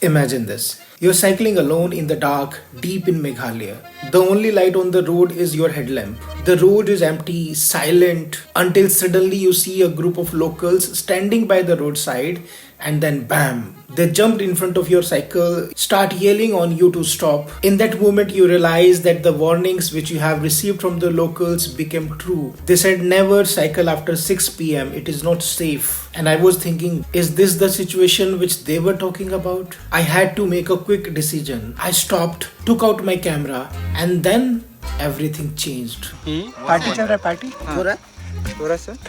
Imagine this. You're cycling alone in the dark, deep in Meghalaya. The only light on the road is your headlamp. The road is empty, silent, until suddenly you see a group of locals standing by the roadside, and then bam! They jumped in front of your cycle, start yelling on you to stop. In that moment, you realize that the warnings which you have received from the locals became true. They said never cycle after 6 pm, it is not safe. And I was thinking, is this the situation which they were talking about? I had to make a quick decision. I stopped, took out my camera, and then everything changed. Party चल रहा है party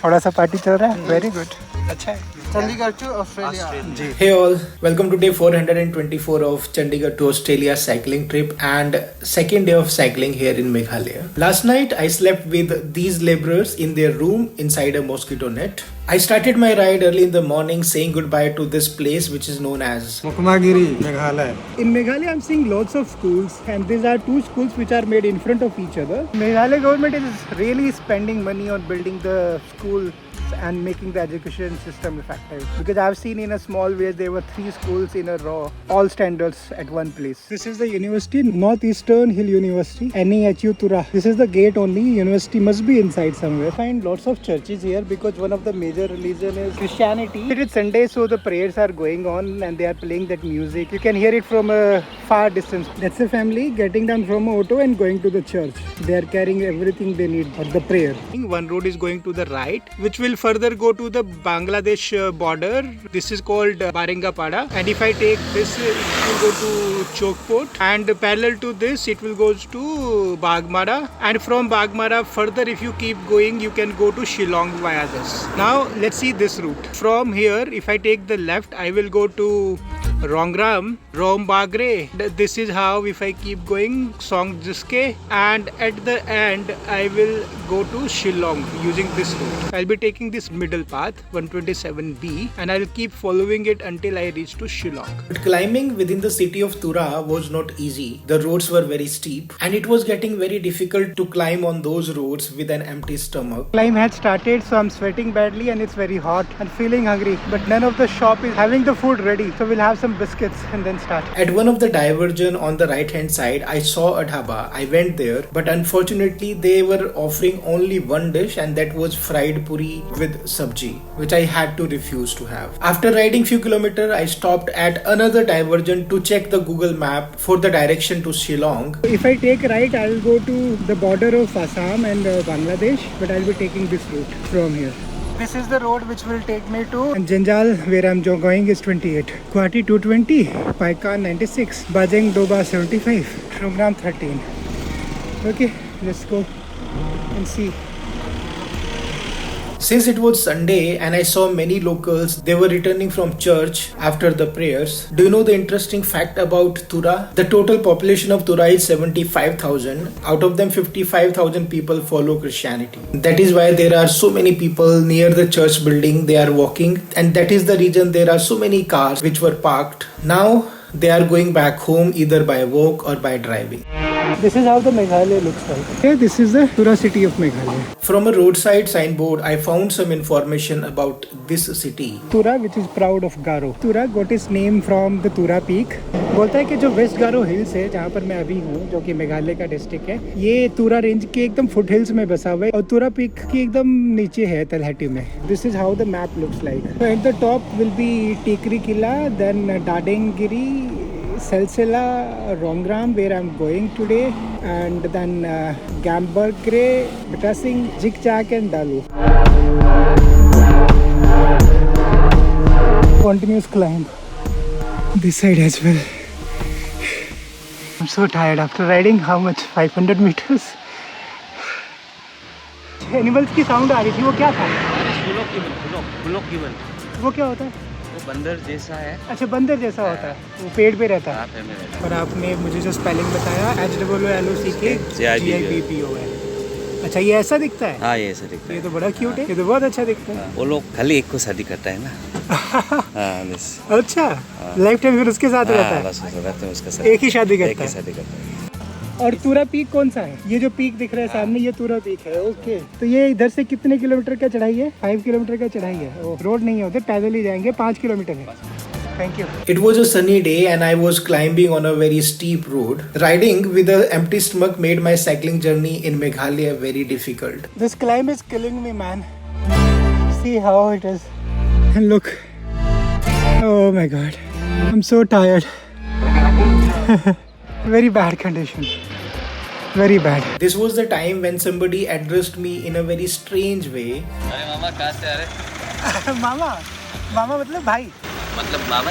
थोड़ा सा party चल रहा है very good अच्छा है Chandigarh to Australia. Hey all, welcome to day 424 of Chandigarh to Australia cycling trip and second day of cycling here in Meghalaya. Last night I slept with these laborers in their room inside a mosquito net. I started my ride early in the morning saying goodbye to this place which is known as Mukmagiri, Meghalaya. In Meghalaya I'm seeing lots of schools and these are two schools which are made in front of each other. Meghalaya government is really spending money on building the schools and making the education system effective, because I've seen in a small village there were 3 schools in a row, all standards at one place. This is the university, Northeastern Hill University, NEHU Tura. This is the gate only. University must be inside somewhere. I find lots of churches here because one of the major religion is Christianity. It is Sunday, so the prayers are going on and they are playing that music. You can hear it from a far distance. That's a family getting down from an auto and going to the church. They are carrying everything they need for the prayer. One road is going to the right, which will further go to the Bangladesh border. This is called Baringapada, and if I take this it will go to Chokpot, and parallel to this it will go to Bagmara, and from Bagmara further if you keep going you can go to Shillong via this. Now let's see this route. From here if I take the left I will go to Rongram, Rombagre. This is how if I keep going Songjiske, and at the end I will go to Shillong using this route. I'll be taking this middle path 127B and I'll keep following it until I reach to Shillong. But climbing within the city of Tura was not easy. The roads were very steep and it was getting very difficult to climb on those roads with an empty stomach. Climb had started, so I'm sweating badly and it's very hot and feeling hungry, but none of the shop is having the food ready, so we'll have some biscuits and then start. At one of the diversion on the right hand side I saw a dhaba. I went there, but unfortunately they were offering only one dish, and that was fried puri with sabji, which I had to refuse to have. After riding few kilometers I stopped at another diversion to check the Google map for the direction to Shillong. If I take right I'll go to the border of Assam and Bangladesh, but I'll be taking this route from here. This is the road which will take me to Janjal, where I'm going is 28. Guwahati 220, Paikan 96, Bajeng Doba 75, Shrugram 13. Okay, let's go and see. Since it was Sunday and I saw many locals, they were returning from church after the prayers. Do you know the interesting fact about Tura? The total population of Tura is 75,000. Out of them, 55,000 people follow Christianity. That is why there are so many people near the church building. They are walking, and that is the reason there are so many cars which were parked. Now they are going back home either by walk or by driving. This is how the Meghalaya looks like. Okay, this is the Tura city of Meghalaya. From a roadside signboard, I found some information about this city. Tura, which is proud of Garo. Tura got its name from the Tura Peak. बोलता है कि जो waste गारो hills है जहाँ पर मैं अभी हूँ, जो कि मेघालय का डिस्ट्रिक्ट है, ये तुरा रेंज के एकदम फुट हिल्स में बसा हुआ है और तुरा पीक की एकदम नीचे है तलहटी में. This is how the map looks like. So at the top will be Tikri Killa, then Dadengiri, Salsela, Rongram, where I'm going today, and then Gambergre, Betasing, Jikchak and Dalu. Continuous climb this side as well. I'm so tired after riding how much? 500 meters. Animals की sound आ रही थी, वो क्या था? वो क्या होता है? वो बंदर जैसा है. अच्छा, बंदर जैसा होता है, वो पेड़ पे रहता है. और आपने मुझे जो स्पेलिंग बताया HWLOCK है. अच्छा, ये ऐसा दिखता है? हाँ, ये ऐसा दिखता है. ये तो बड़ा क्यूट है, ये तो बहुत अच्छा दिखता है. वो लोग खाली एक को शादी करता है ना. अच्छा, लाइफ टाइम फिर उसके साथ रहता है. बस उसके साथ एक ही शादी करता है. और तुरा पीक कौन सा है? ये जो पीक दिख रहा है सामने, ये तुरा पीक है. ओके, तो ये इधर से कितने किलोमीटर का चढ़ाई है? 5 किलोमीटर का चढ़ाई है. रोड नहीं होते, पैदल ही जाएंगे. 5 किलोमीटर है. Thank you. It was a sunny day and I was climbing on a very steep road. Riding with an empty stomach made my cycling journey in Meghalaya very difficult. This climb is killing me, man. See how it is. And look. Oh my god. I'm so tired. Very bad condition. Very bad. This was the time when somebody addressed me in a very strange way. अरे मामा कहाँ से आ रहे? मामा मामा मतलब भाई. मतलब मामा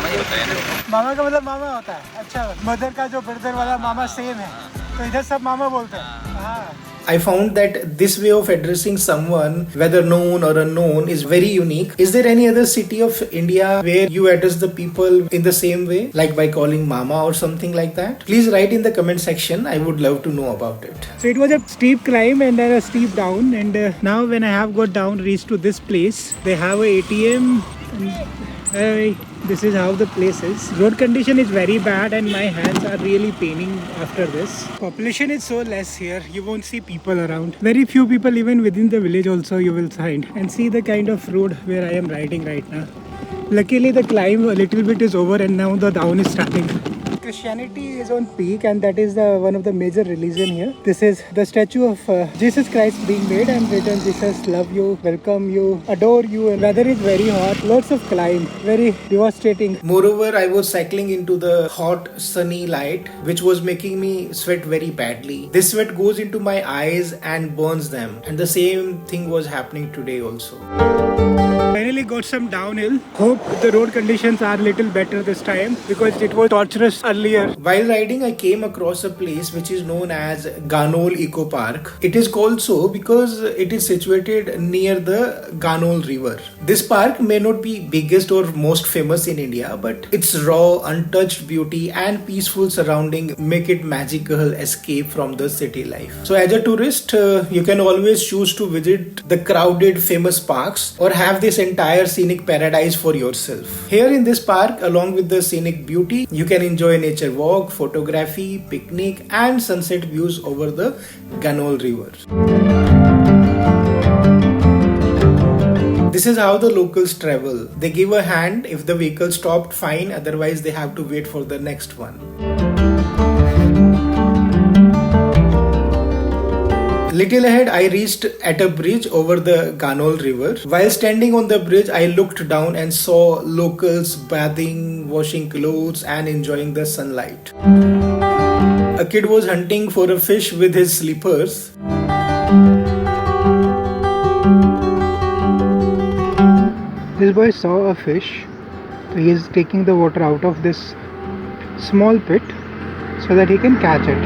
ही होता है ना. मामा का मतलब मामा होता है. अच्छा, मदर का जो ब्रदर वाला मामा सेम है. तो इधर सब मामा बोलते हैं. हाँ. I found that this way of addressing someone, whether known or unknown, is very unique. Is there any other city of India where you address the people in the same way, like by calling mama or something like that? Please write in the comment section. I would love to know about it. So it was a steep climb and then a steep down, and now when I have got down, reached to this place, they have a ATM. And, this is how the place is. Road condition is very bad and my hands are really paining after this. Population is so less here, you won't see people around. Very few people even within the village also you will find. And see the kind of road where I am riding right now. Luckily the climb a little bit is over and now the down is starting. Christianity is on peak and that is one of the major religion here. This is the statue of Jesus Christ being made and written, Jesus love you, welcome you, adore you. And weather is very hot, lots of climb, very devastating. Moreover, I was cycling into the hot sunny light which was making me sweat very badly. This sweat goes into my eyes and burns them, and the same thing was happening today also. Finally got some downhill. Hope the road conditions are little better this time because it was torturous earlier. While riding, I came across a place which is known as Ganol Eco Park. It is called so because it is situated near the Ganol River. This park may not be biggest or most famous in India, but its raw, untouched beauty and peaceful surrounding make it magical escape from the city life. So as a tourist, you can always choose to visit the crowded famous parks or have this entire scenic paradise for yourself. Here in this park, along with the scenic beauty, you can enjoy nature walk, photography, picnic and sunset views over the Ganol River. This is how the locals travel. They give a hand if the vehicle stopped, fine, otherwise they have to wait for the next one. Little ahead, I reached at a bridge over the Ganol River. While standing on the bridge, I looked down and saw locals bathing, washing clothes and enjoying the sunlight. A kid was hunting for a fish with his slippers. This boy saw a fish, so he is taking the water out of this small pit so that he can catch it.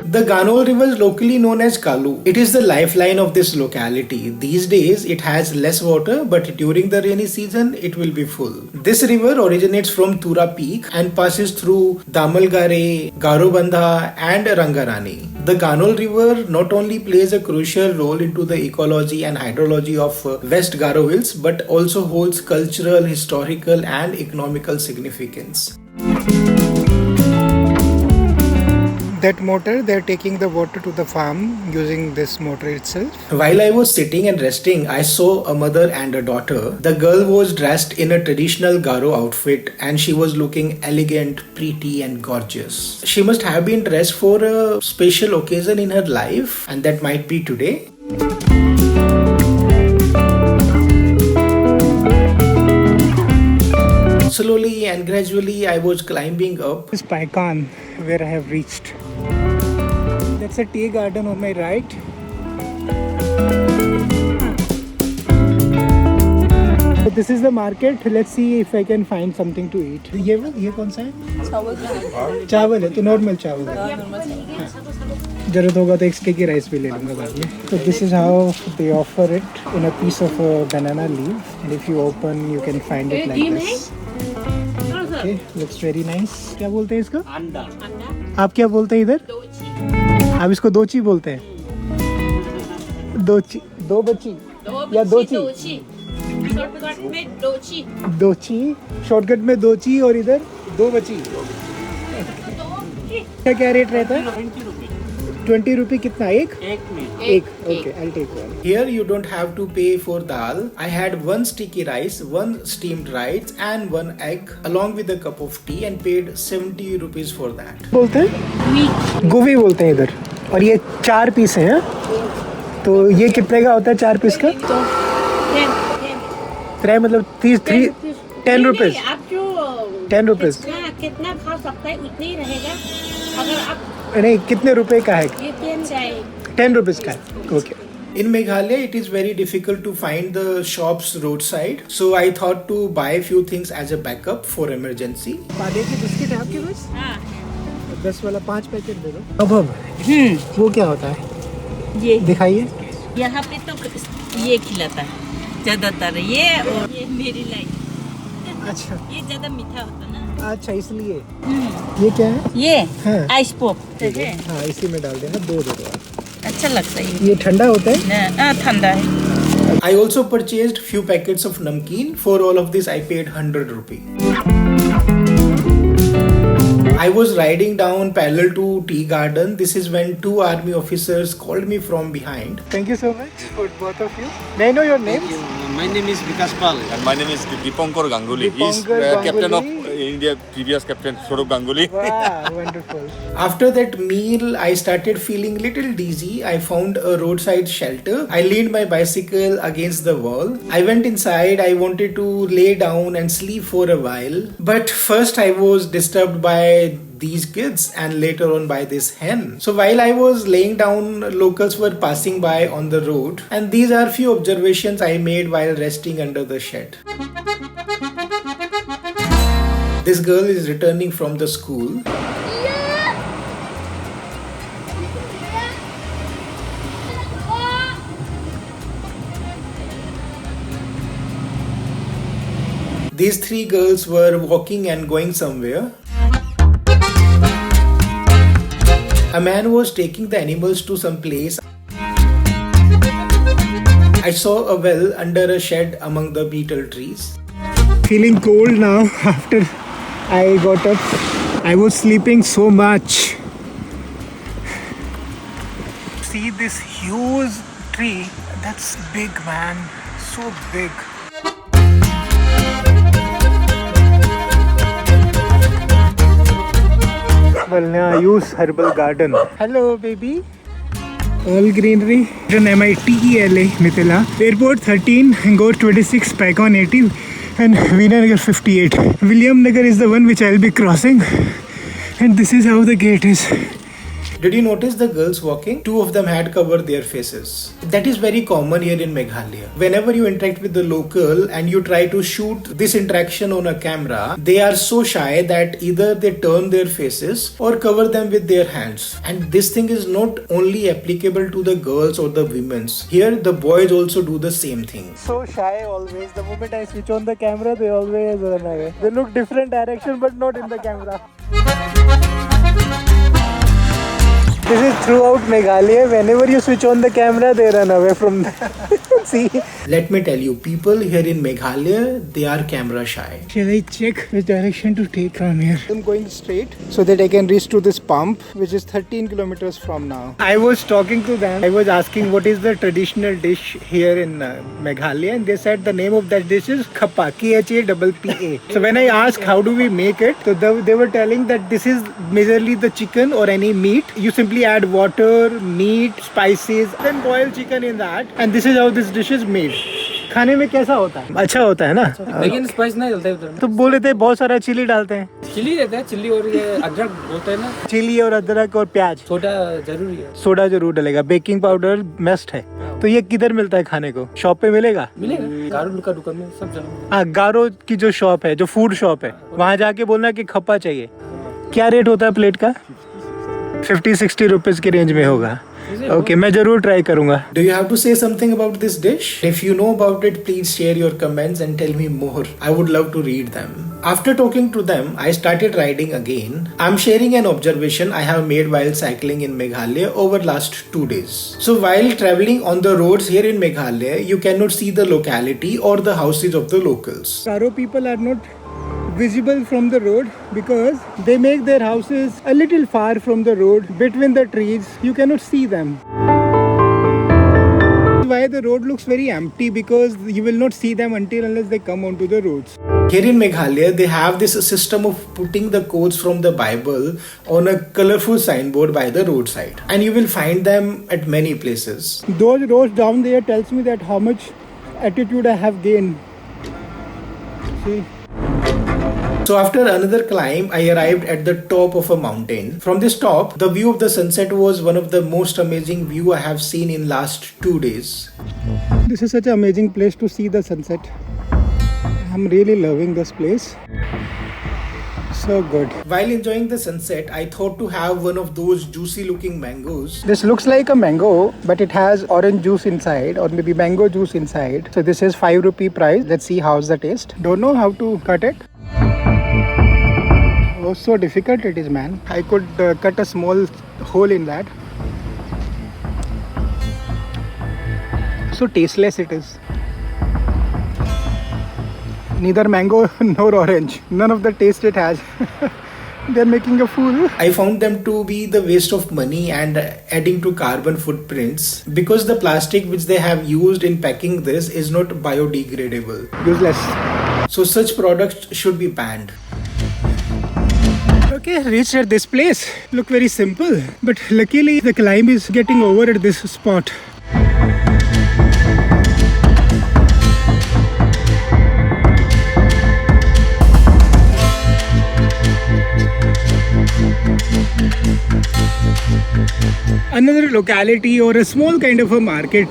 The Ganol River is locally known as Kalu. It is the lifeline of this locality. These days it has less water, but during the rainy season it will be full. This river originates from Tura Peak and passes through Damalgare, Garobandha and Rangarani. The Ganol River not only plays a crucial role into the ecology and hydrology of West Garo Hills, but also holds cultural, historical and economical significance. That motor, they're taking the water to the farm using this motor itself. While I was sitting and resting, I saw a mother and a daughter. The girl was dressed in a traditional Garo outfit and she was looking elegant, pretty and gorgeous. She must have been dressed for a special occasion in her life, and that might be today. Slowly and gradually I was climbing up. This is Paikan where I have reached. That's a tea garden on my right. So this is the market. Let's see if I can find something to eat. ये कौन सा है? चावल है तो normal चावल है. जरूरत होगा तो एक की राइस भी ले लूँगा बाद में. So this is how they offer it in a piece of a banana leaf, and if you open you can find it like this. Okay, looks very nice. क्या बोलते हैं इसको? अंडा. आप क्या बोलते हैं इधर? दोची. आप इसको दोची बोलते हैं? दोची, दो बच्ची या दोची? शॉर्टकट में दोची. दोची, शॉर्टकट में दोची और इधर दो बच्ची. क्या रेट रहता है? 20 रुपये कितना एक? एक. Okay, I'll take one. Here you don't have to pay for dal. I had one sticky rice, one steamed rice and one egg along with a cup of tea and paid 70 rupees for that. बोलते हैं? गोभी बोलते हैं इधर. और ये 4 piece हैं. तो ये कितने का होता है 4 पीस का? 10 मतलब 10 रुपीज. आप जो 10 रुपीज. कितना खा सकता है उतना ही रहेगा. अगर आप नहीं, कितने रुपए का है? ये 10 रुपीज का है. Okay. In Meghalaya, it is very difficult to find the shops roadside. So I thought to buy a few things as a backup for emergency. पाले की बिस्किट है आपके पास? हाँ 10 वाला 5 पैकेट दे दो. अब वो क्या होता है? ये दिखाइए. यहाँ पे तो ये खिलाता है ज्यादातर, ये और ये मेरी लाइफ. अच्छा. ये ज्यादा मीठा होता है ना. अच्छा, इसलिए. ये क्या है? ये हाँ. Ice pop. हाँ, इसी में डाल देना. 2 दे दो. अच्छा लगता है ये ठंडा होता है? ठंडा है. I also purchased few packets of namkeen. For all of this I paid 100 rupee. I was riding down parallel to tea garden. This is when 2 army officers called me from behind. Thank you so much for both of you. May I know your names? My name is Vikas Pal. And my name is Dipankar Ganguly. He's Dipankar captain of Ganguly. India, previous captain Swarup Ganguly. Wow, wonderful. After that meal, I started feeling little dizzy. I found a roadside shelter. I leaned my bicycle against the wall. I went inside. I wanted to lay down and sleep for a while. But first I was disturbed by these kids and later on by this hen. So while I was laying down, locals were passing by on the road, and these are few observations I made while resting under the shed. This girl is returning from the school. These 3 girls were walking and going somewhere. A man was taking the animals to some place. I saw a well under a shed among the betel trees. Feeling cold now after I got up. I was sleeping so much. See this huge tree? That's big, man. So big. Use herbal garden. Hello, baby. All greenery. MITELA, Mithila. Airport 13, Go 26, Pacon 80, and Vinanagar 58. William Nagar is the one which I'll be crossing, and this is how the gate is. Did you notice the girls walking? 2 of them had covered their faces. That is very common here in Meghalaya. Whenever you interact with the local and you try to shoot this interaction on a camera, they are so shy that either they turn their faces or cover them with their hands. And this thing is not only applicable to the girls or the women's. Here the boys also do the same thing. So shy always. The moment I switch on the camera, they always run away. They look different direction but not in the camera. This is throughout Meghalaya. Whenever you switch on the camera, they run away from there. See? Let me tell you, people here in Meghalaya, they are camera shy. Shall I check which direction to take from here? I'm going straight so that I can reach to this pump, which is 13 kilometers from now. I was talking to them. I was asking what is the traditional dish here in Meghalaya, and they said the name of that dish is khapa, KHAPPA. So when I asked how do we make it, so they were telling that this is majorly the chicken or any meat. You simply add water, meat, spices, then boil chicken in that, and this is how this dish is made. खाने में कैसा होता है? अच्छा होता है ना? लेकिन स्पाइस नहीं डलता है उधर. तो बोले थे बहुत सारा चिली डालते हैं. चिली रहता है, चिली और ये अदरक होता है ना. चिली और अदरक और प्याज. सोडा जरूरी है. सोडा जरूर डलेगा. बेकिंग पाउडर मस्ट है. तो ये किधर मिलता है खाने को? शॉप पे मिलेगा? मिलेगा. गारो का दुकान में सब जगह. हाँ, गारो की जो शॉप है, जो फूड शॉप है, वहाँ जाके बोलना कि खप्पा चाहिए. क्या रेट होता है प्लेट का? 50-60 रुपीज के रेंज में होगा. Okay, मैं जरूर ट्राई करूंगा. Do you have to say something about this dish? If you know about it, please share your comments and tell me more. I would love to read them. After talking to them, I started riding again. I'm sharing an observation I have made while cycling in Meghalaya over last 2 days. So while traveling on the roads here in Meghalaya, you cannot see the locality or the houses of the locals. Garo people are not visible from the road because they make their houses a little far from the road, between the trees. You cannot see them. Why the road looks very empty, because you will not see them unless they come onto the roads. Here in Meghalaya, they have this system of putting the quotes from the Bible on a colorful signboard by the roadside. And you will find them at many places. Those roads down there tells me that how much altitude I have gained. See? So after another climb, I arrived at the top of a mountain. From this top, the view of the sunset was one of the most amazing view I have seen in last 2 days. This is such an amazing place to see the sunset. I'm really loving this place. So good. While enjoying the sunset, I thought to have one of those juicy looking mangoes. This looks like a mango, but it has orange juice inside, or maybe mango juice inside. So this is 5 rupee price. Let's see how's the taste. Don't know how to cut it. Oh, so difficult it is, man. I could cut a small hole in that. So tasteless it is. Neither mango nor orange. None of the taste it has. They're making a fool. I found them to be the waste of money and adding to carbon footprints because the plastic which they have used in packing this is not biodegradable. Useless. So such products should be banned. Okay, reached at this place. Look very simple, but luckily the climb is getting over at this spot. Another locality or a small kind of a market.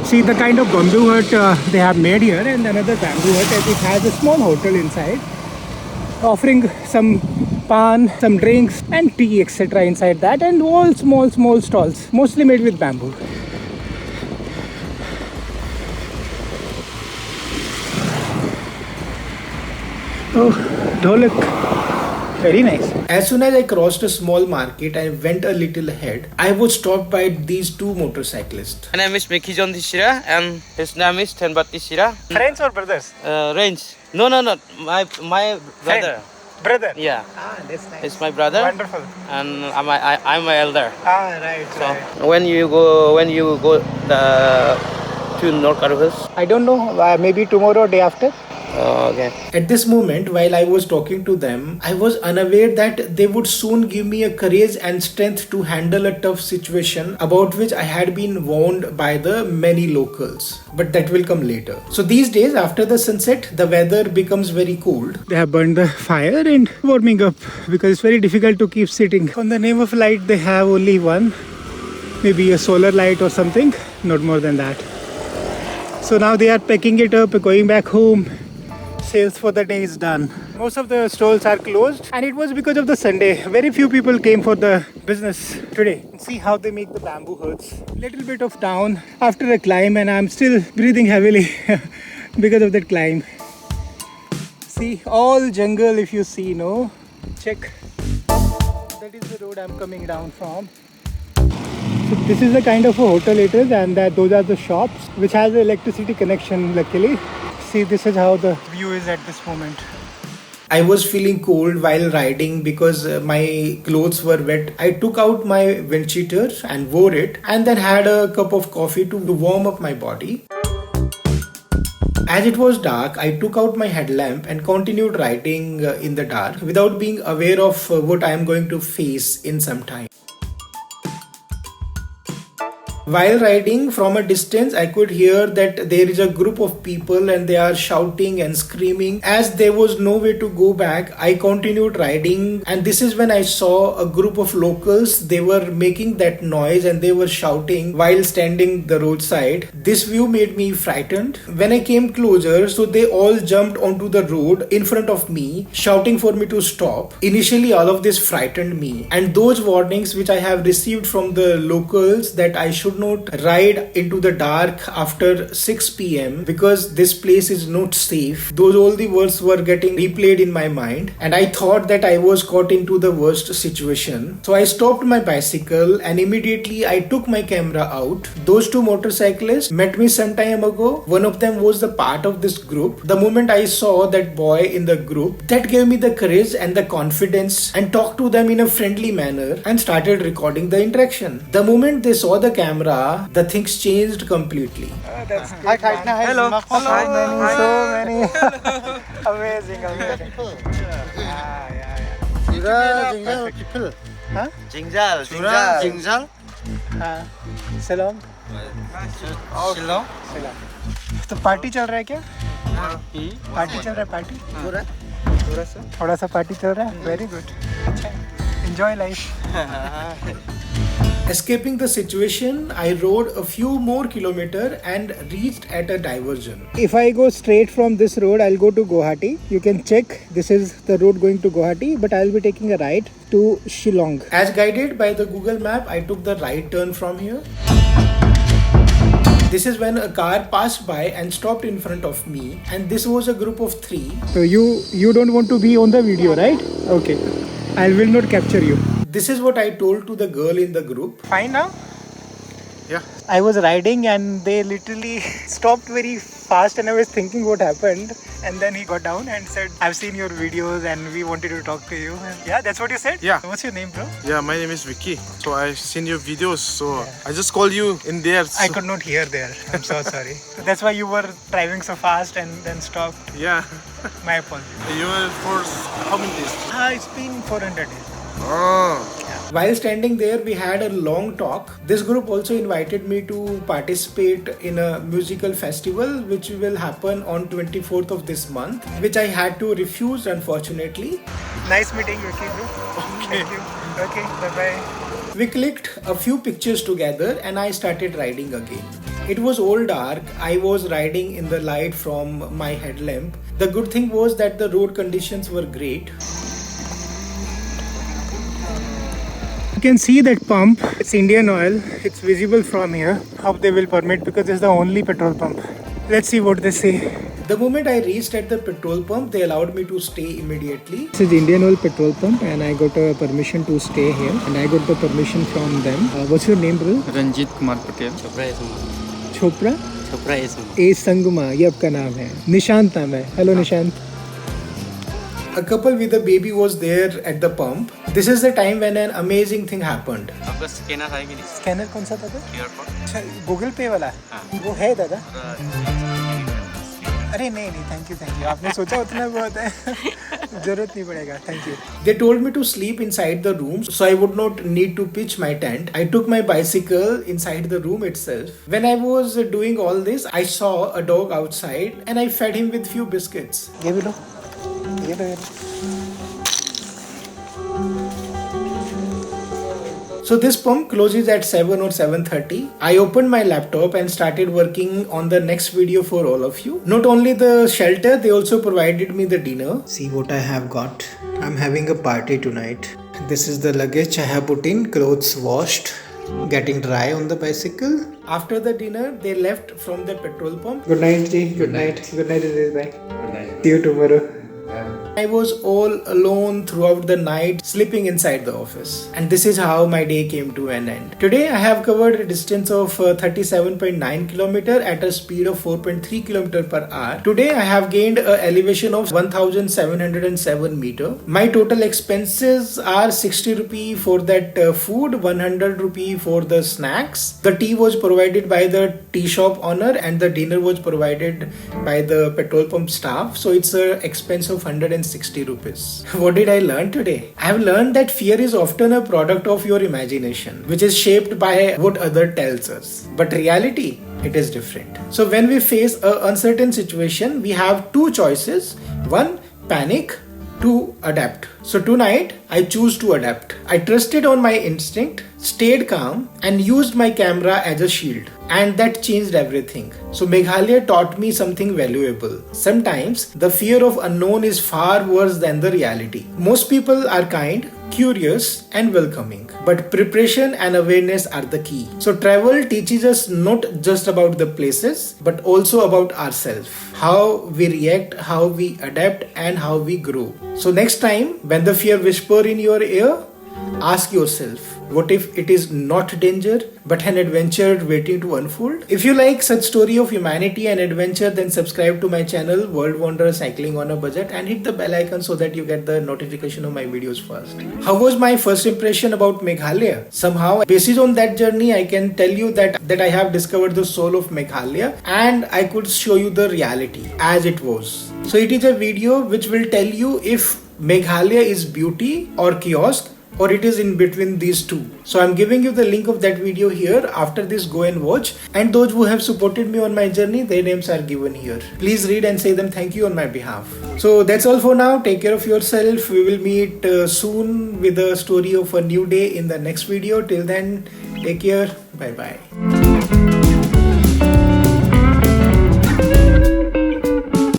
See the kind of bamboo hut they have made here, and another bamboo hut, and it has a small hotel inside offering some pan, some drinks and tea etc. inside that, and all small stalls mostly made with bamboo. Oh, Dholak. Very nice. As soon as I crossed a small market and went a little ahead, I was stopped by these two motorcyclists. My name is Mikijon Tishira and his name is Tenbat Tishira. Friends or brothers? Range. No. My brother. Brother. Yeah. Ah, that's nice. It's my brother. Wonderful. And I'm my elder. Ah, right. So when you go to North Garo Hills. I don't know. Maybe tomorrow or day after. Okay. At this moment, while I was talking to them, I was unaware that they would soon give me a courage and strength to handle a tough situation about which I had been warned by the many locals. But that will come later. So these days, after the sunset, the weather becomes very cold. They have burned the fire and warming up because it's very difficult to keep sitting. On the name of light, they have only one. Maybe a solar light or something. Not more than that. So now they are packing it up, going back home. Sales for the day is done. Most of the stalls are closed, and it was because of the Sunday. Very few people came for the business today. See how they make the bamboo huts. Little bit of down after a climb, and I'm still breathing heavily because of that climb. See, all jungle if you see, no? Check. That is the road I'm coming down from. So this is the kind of a hotel it is, and those are the shops which has the electricity connection luckily. See, this is how the view is at this moment. I was feeling cold while riding because my clothes were wet. I took out my wind cheater and wore it, and then had a cup of coffee to warm up my body. As it was dark, I took out my headlamp and continued riding in the dark without being aware of what I am going to face in some time. While riding from a distance, I could hear that there is a group of people and they are shouting and screaming. As there was no way to go back, I continued riding, and this is when I saw a group of locals. They were making that noise and they were shouting while standing the roadside. This view made me frightened. When I came closer, so they all jumped onto the road in front of me, shouting for me to stop. Initially, all of this frightened me, and those warnings which I have received from the locals that I should should not ride into the dark after 6 p.m. because this place is not safe. Those all the words were getting replayed in my mind, and I thought that I was caught into the worst situation. So I stopped my bicycle and immediately I took my camera out. Those two motorcyclists met me some time ago. One of them was the part of this group. The moment I saw that boy in the group, that gave me the courage and the confidence and talked to them in a friendly manner and started recording the interaction. The moment they saw the camera, the things changed completely. That's good. Hello. So many. Amazing. Jingle people. Huh? Jingle. Salam. Shillong. तो party चल रहा है क्या? Party चल रहा है party? थोड़ा सा पार्टी चल रहा है. Very good. अच्छा. Enjoy life. Escaping the situation, I rode a few more kilometers and reached at a diversion. If I go straight from this road, I'll go to Guwahati. You can check. This is the road going to Guwahati, but I'll be taking a right to Shillong. As guided by the Google map, I took the right turn from here. This is when a car passed by and stopped in front of me, and this was a group of 3. So you don't want to be on the video, right? Okay. I will not capture you. This is what I told to the girl in the group. Fine now? Yeah. I was riding and they literally stopped very fast and I was thinking what happened. And then he got down and said, I've seen your videos and we wanted to talk to you. And yeah, that's what you said? Yeah. What's your name, bro? Yeah, my name is Vicky. So I've seen your videos. So I just called you in there. So I could not hear there. I'm so sorry. So that's why you were driving so fast and then stopped. Yeah. My apologies. You were for how many days? It's been 400 days. Oh. While standing there, we had a long talk. This group also invited me to participate in a musical festival which will happen on 24th of this month, which I had to refuse unfortunately. Nice meeting you, bro. Okay. Thank you. Okay, bye-bye. We clicked a few pictures together and I started riding again. It was all dark. I was riding in the light from my headlamp. The good thing was that the road conditions were great. You can see that pump. It's Indian oil. It's visible from here. Hope they will permit because it's the only petrol pump. Let's see what they say. The moment I reached at the petrol pump, they allowed me to stay immediately. This is Indian oil petrol pump and I got a permission to stay here and I got the permission from them. What's your name, bro? Ranjit Kumar Patel. Chopra? Chopra A Sanguma. ये आपका नाम है. निशांत नाम है. Hello Nishant. A couple with a baby was there at the pump. This is the time when an amazing thing happened. आपका scanner है कि नहीं? स्कैनर कौन सा दादा? QR code. अच्छा गूगल पे वाला वो है दादा? अरे नहीं थैंक यू आपने सोचा उतना बहुत है जरूरत नहीं पड़ेगा thank you. They told me to sleep inside the room so I would not need to pitch my tent. I took my bicycle inside the room itself. When I was doing all this, I saw a dog outside and I fed him with few biscuits. ये भी लो. So this pump closes at 7 or 7:30. I opened my laptop and started working on the next video for all of you. Not only the shelter, they also provided me the dinner. See what I have got. I'm having a party tonight. This is the luggage I have put in, clothes washed, getting dry on the bicycle. After the dinner, they left from the petrol pump. Good night ji. Good night. Good night Aziz bhai. Good night. See you tomorrow. I was all alone throughout the night, sleeping inside the office. And this is how my day came to an end. Today I have covered a distance of 37.9 km at a speed of 4.3 km per hour. Today I have gained an elevation of 1707 meter. My total expenses are 60 rupee for that food, 100 rupee for the snacks. The tea was provided by the tea shop owner and the dinner was provided by the petrol pump staff. So it's an expense of 160 rupees. What did I learn today? I have learned that fear is often a product of your imagination, which is shaped by what other tells us. But reality, it is different. So when we face an uncertain situation, we have two choices. One, panic. Two, adapt. So tonight, I choose to adapt. I trusted on my instinct. stayed calm, and used my camera as a shield. And that changed everything. So Meghalaya taught me something valuable. Sometimes the fear of unknown is far worse than the reality. Most people are kind, curious, and welcoming, but preparation and awareness are the key. So travel teaches us not just about the places, but also about ourselves, how we react, how we adapt, and how we grow. So next time when the fear whisper in your ear, ask yourself, what if it is not danger but an adventure waiting to unfold? If you like such story of humanity and adventure, then subscribe to my channel World Wonder Cycling on a Budget and hit the bell icon so that you get the notification of my videos first. How was my first impression about Meghalaya? Somehow, based on that journey, I can tell you that I have discovered the soul of Meghalaya and I could show you the reality as it was. So it is a video which will tell you if Meghalaya is beauty or kiosk, or it is in between these two. So I'm giving you the link of that video here. After this, go and watch. And those who have supported me on my journey, their names are given here. Please read and say them thank you on my behalf. So that's all for now. Take care of yourself. We will meet soon with a story of a new day in the next video. Till then, take care. Bye bye.